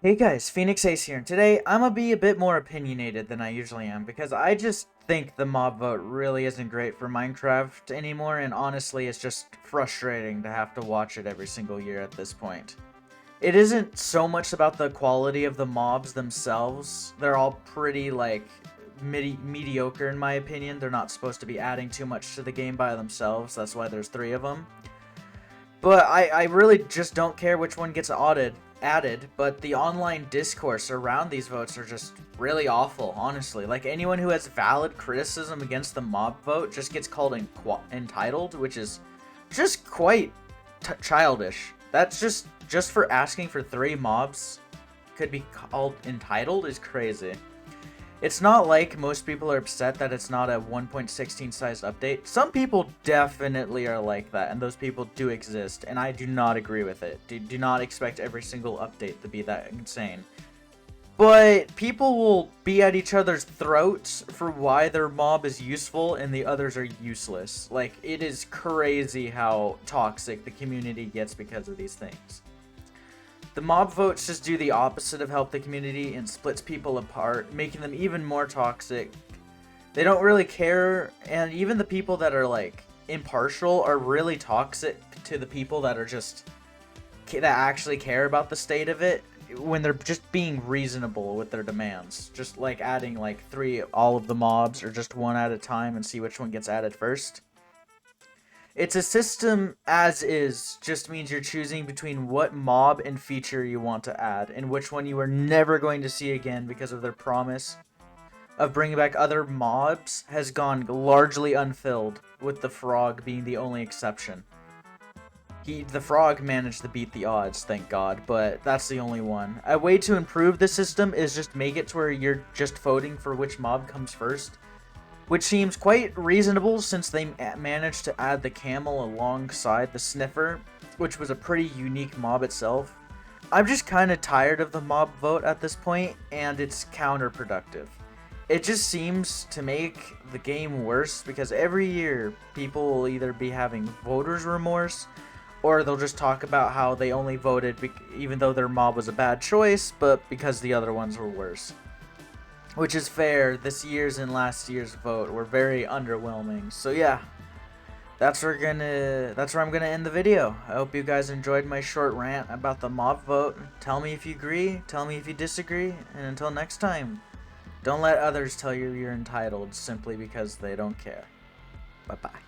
Hey guys, Phoenix Ace here, and today I'm gonna be a bit more opinionated than I usually am because I just think the mob vote really isn't great for Minecraft anymore, and honestly, it's just frustrating to have to watch it every single year at this point. It isn't so much about the quality of the mobs themselves, they're all pretty, like, mediocre in my opinion. They're not supposed to be adding too much to the game by themselves, that's why there's three of them. But I really just don't care which one gets added, but the online discourse around these votes are just really awful, honestly. Like, anyone who has valid criticism against the mob vote just gets called entitled, which is just quite childish. That's just for asking for three mobs could be called entitled is crazy. It's not like most people are upset that it's not a 1.16 sized update. Some people definitely are like that, and those people do exist, and I do not agree with it. Do not expect every single update to be that insane. But people will be at each other's throats for why their mob is useful and the others are useless. Like, it is crazy how toxic the community gets because of these things. The mob votes just do the opposite of help the community and splits people apart, making them even more toxic. They don't really care, and even the people that are like impartial are really toxic to the people that are just that actually care about the state of it when they're just being reasonable with their demands. Just like adding like all of the mobs or just one at a time and see which one gets added first. It's a system as is, just means you're choosing between what mob and feature you want to add, and which one you are never going to see again because of their promise of bringing back other mobs has gone largely unfilled, with the frog being the only exception. The frog managed to beat the odds, thank God, but that's the only one. A way to improve the system is just make it to where you're just voting for which mob comes first, which seems quite reasonable since they managed to add the camel alongside the sniffer, which was a pretty unique mob itself. I'm just kind of tired of the mob vote at this point, and it's counterproductive. It just seems to make the game worse because every year people will either be having voters remorse or they'll just talk about how they only voted even though their mob was a bad choice, but because the other ones were worse. Which is fair, this year's and last year's vote were very underwhelming. So yeah, that's where I'm gonna end the video. I hope you guys enjoyed my short rant about the mob vote. Tell me if you agree, tell me if you disagree, and until next time, don't let others tell you you're entitled simply because they don't care. Bye bye.